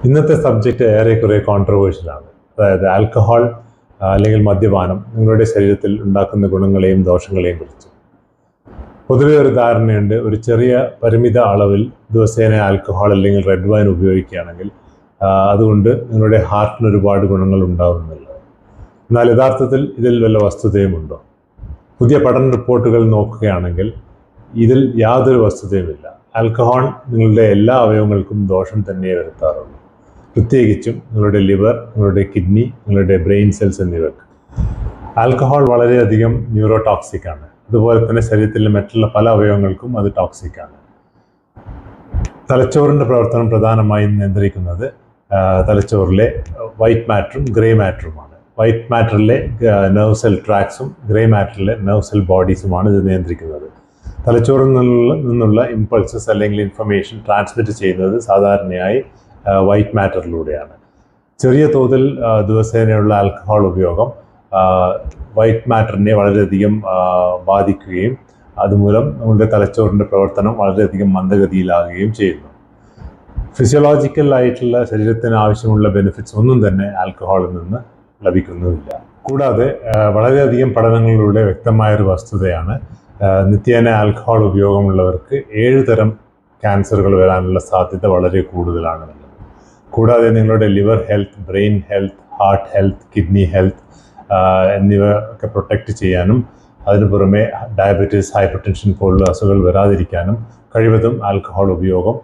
ഇന്നത്തെ സബ്ജക്റ്റ് ഏറെക്കുറെ കോൺട്രവേഴ്ഷ്യലാണ്. അതായത് ആൽക്കഹോൾ അല്ലെങ്കിൽ മദ്യപാനം നിങ്ങളുടെ ശരീരത്തിൽ ഉണ്ടാക്കുന്ന ഗുണങ്ങളെയും ദോഷങ്ങളെയും കുറിച്ച്. പൊതുവെ ഒരു ധാരണയുണ്ട്, ഒരു ചെറിയ പരിമിത അളവിൽ ദിവസേന ആൽക്കഹോൾ അല്ലെങ്കിൽ റെഡ് വൈൻ ഉപയോഗിക്കുകയാണെങ്കിൽ അതുകൊണ്ട് നിങ്ങളുടെ ഹാർട്ടിന് ഒരുപാട് ഗുണങ്ങൾ ഉണ്ടാകുന്നില്ല. എന്നാൽ യഥാർത്ഥത്തിൽ ഇതിൽ വല്ല വസ്തുതയുമുണ്ടോ? പുതിയ പഠന റിപ്പോർട്ടുകൾ നോക്കുകയാണെങ്കിൽ ഇതിൽ യാതൊരു വസ്തുതയുമില്ല. ആൽക്കഹോൾ നിങ്ങളുടെ എല്ലാ അവയവങ്ങൾക്കും ദോഷം തന്നെ വരുത്താറുള്ളൂ. പ്രത്യേകിച്ചും നിങ്ങളുടെ ലിവർ, നിങ്ങളുടെ കിഡ്നി, നിങ്ങളുടെ ബ്രെയിൻ സെൽസ് എന്നിവർക്ക്. ആൽക്കഹോൾ വളരെയധികം ന്യൂറോടോക്സിക് ആണ്. അതുപോലെ തന്നെ ശരീരത്തിലെ മറ്റുള്ള പല അവയവങ്ങൾക്കും അത് ടോക്സിക് ആണ്. തലച്ചോറിൻ്റെ പ്രവർത്തനം പ്രധാനമായും നിയന്ത്രിക്കുന്നത് തലച്ചോറിലെ വൈറ്റ് മാറ്ററും ഗ്രേ മാറ്ററുമാണ്. വൈറ്റ് മാറ്ററിലെ നെർവ് സെൽ ട്രാക്സും ഗ്രേ മാറ്ററിലെ നെർവ് സെൽ ബോഡീസുമാണ് ഇത് നിയന്ത്രിക്കുന്നത്. തലച്ചോറിൽ നിന്നുള്ള ഇമ്പൾസസ് അല്ലെങ്കിൽ ഇൻഫർമേഷൻ ട്രാൻസ്മിറ്റ് ചെയ്യുന്നത് സാധാരണയായി വൈറ്റ് മാറ്ററിലൂടെയാണ്. ചെറിയ തോതിൽ ദിവസേനയുള്ള ആൽക്കഹോൾ ഉപയോഗം വൈറ്റ് മാറ്ററിനെ വളരെയധികം ബാധിക്കുകയും അതുമൂലം നമ്മുടെ തലച്ചോറിൻ്റെ പ്രവർത്തനം വളരെയധികം മന്ദഗതിയിലാകുകയും ചെയ്യുന്നു. ഫിസിയോളജിക്കൽ ആയിട്ടുള്ള ശരീരത്തിന് ആവശ്യമുള്ള ബെനിഫിറ്റ്സ് ഒന്നും തന്നെ ആൽക്കഹോളിൽ നിന്ന് ലഭിക്കുന്നുമില്ല. കൂടാതെ വളരെയധികം പഠനങ്ങളിലൂടെ വ്യക്തമായൊരു വസ്തുതയാണ്, നിത്യേന ആൽക്കഹോൾ ഉപയോഗമുള്ളവർക്ക് 7 തരം ക്യാൻസറുകൾ വരാനുള്ള സാധ്യത വളരെ കൂടുതലാണ്. കൂടാതെ നിങ്ങളുടെ liver health, brain health, heart health, kidney health എന്നിവ ഒക്കെ പ്രൊട്ടക്റ്റ് ചെയ്യാനും അതിനു പുറമെ ഡയബറ്റീസ്, ഹൈപ്പർ ടെൻഷൻ പോലുള്ള അസുഖങ്ങൾ വരാതിരിക്കാനും കഴിവതും ആൽക്കഹോൾ ഉപയോഗം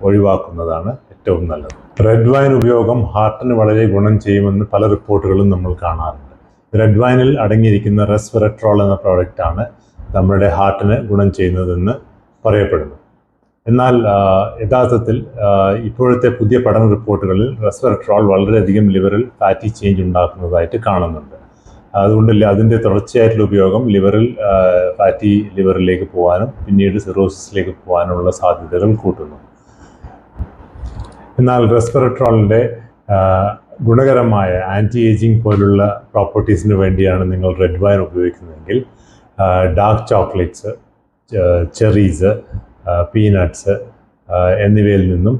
ഒഴിവാക്കുന്നതാണ് ഏറ്റവും നല്ലത്. റെഡ് വൈൻ ഉപയോഗം ഹാർട്ടിന് വളരെ ഗുണം ചെയ്യുമെന്ന് പല റിപ്പോർട്ടുകളും നമ്മൾ കാണാറുണ്ട്. റെഡ് വൈനിൽ അടങ്ങിയിരിക്കുന്ന റെസ്വെറട്രോൾ എന്ന പ്രോഡക്റ്റാണ് നമ്മുടെ ഹാർട്ടിന് ഗുണം ചെയ്യുന്നതെന്ന് പറയപ്പെടുന്നു. എന്നാൽ യഥാർത്ഥത്തിൽ ഇപ്പോഴത്തെ പുതിയ പഠന റിപ്പോർട്ടുകളിൽ റെസ്വെറട്രോൾ വളരെയധികം ലിവറിൽ ഫാറ്റി ചേഞ്ച് ഉണ്ടാക്കുന്നതായിട്ട് കാണുന്നുണ്ട്. അതുകൊണ്ട് അതിൻ്റെ തുടർച്ചയായിട്ടുള്ള ഉപയോഗം ലിവറിൽ ഫാറ്റി ലിവറിലേക്ക് പോകാനും പിന്നീട് സിറോസിസിലേക്ക് പോകാനുള്ള സാധ്യതകൾ കൂട്ടുന്നു. എന്നാൽ റെസ്വെറട്രോളിൻ്റെ ഗുണകരമായ ആൻറ്റി ഏജിങ് പോലുള്ള പ്രോപ്പർട്ടീസിന് വേണ്ടിയാണ് നിങ്ങൾ റെഡ് വൈൻ ഉപയോഗിക്കുന്നതെങ്കിൽ ഡാർക്ക് ചോക്ലേറ്റ്സ്, ചെറീസ്, പീനട്ട്സ് എന്നിവയിൽ നിന്നും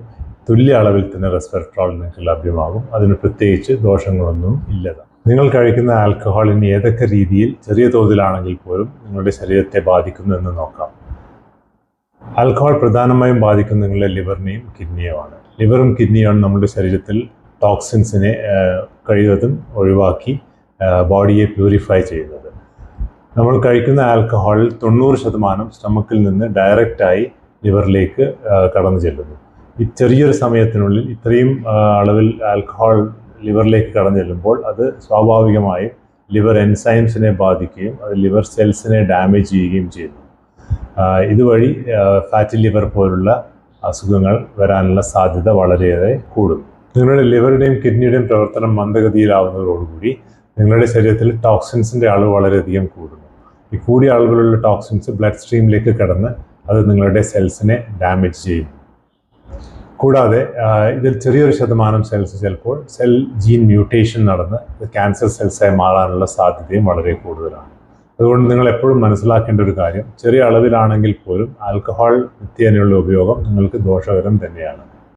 തുല്യ അളവിൽ തന്നെ റെസ്വെറട്രോൾ നിങ്ങൾക്ക് ലഭ്യമാകും. അതിന് പ്രത്യേകിച്ച് ദോഷങ്ങളൊന്നും ഇല്ലതാണ്. നിങ്ങൾ കഴിക്കുന്ന ആൽക്കഹോളിന് ഏതൊക്കെ രീതിയിൽ ചെറിയ തോതിലാണെങ്കിൽ പോലും നിങ്ങളുടെ ശരീരത്തെ ബാധിക്കുന്നു എന്ന് നോക്കാം. ആൽക്കഹോൾ പ്രധാനമായും ബാധിക്കുന്ന നിങ്ങളുടെ ലിവറിനെയും കിഡ്നിയുമാണ്. ലിവറും കിഡ്നിയാണ് നമ്മുടെ ശരീരത്തിൽ ടോക്സിൻസിനെ കഴിവതും ഒഴിവാക്കി ബോഡിയെ പ്യൂരിഫൈ ചെയ്യുന്നത്. നമ്മൾ കഴിക്കുന്ന ആൽക്കഹോളിൽ 90% സ്റ്റമക്കിൽ നിന്ന് ഡയറക്റ്റായി ലിവറിലേക്ക് കടന്നു ചെല്ലുന്നു. ഈ ചെറിയൊരു സമയത്തിനുള്ളിൽ ഇത്രയും അളവിൽ ആൽക്കഹോൾ ലിവറിലേക്ക് കടന്നു ചെല്ലുമ്പോൾ അത് സ്വാഭാവികമായും ലിവർ എൻസൈംസിനെ ബാധിക്കുകയും അത് ലിവർ സെൽസിനെ ഡാമേജ് ചെയ്യുകയും ചെയ്യുന്നു. ഇതുവഴി ഫാറ്റി ലിവർ പോലുള്ള അസുഖങ്ങൾ വരാനുള്ള സാധ്യത വളരെയേറെ കൂടുന്നു. നിങ്ങളുടെ ലിവറുടെയും കിഡ്നിയുടെയും പ്രവർത്തനം മന്ദഗതിയിലാവുന്നതോടുകൂടി നിങ്ങളുടെ ശരീരത്തിൽ ടോക്സിൻസിൻ്റെ അളവ് വളരെയധികം കൂടുന്നു. ഈ കൂടിയ അളവിലുള്ള ടോക്സിൻസ് ബ്ലഡ് സ്ട്രീമിലേക്ക് കടന്ന് അത് നിങ്ങളുടെ സെൽസിനെ ഡാമേജ് ചെയ്യും. കൂടാതെ ഇതിൽ ചെറിയൊരു ശതമാനം സെൽസ് ചിലപ്പോൾ സെൽ ജീൻ മ്യൂട്ടേഷൻ നടന്ന് ക്യാൻസർ സെൽസായി മാറാനുള്ള സാധ്യതയും വളരെ കൂടുതലാണ്. അതുകൊണ്ട് നിങ്ങൾ എപ്പോഴും മനസ്സിലാക്കേണ്ട ഒരു കാര്യം, ചെറിയ അളവിലാണെങ്കിൽ പോലും ആൽക്കഹോൾ നിത്യേനയുള്ള ഉപയോഗം നിങ്ങൾക്ക് ദോഷകരം തന്നെയാണ്.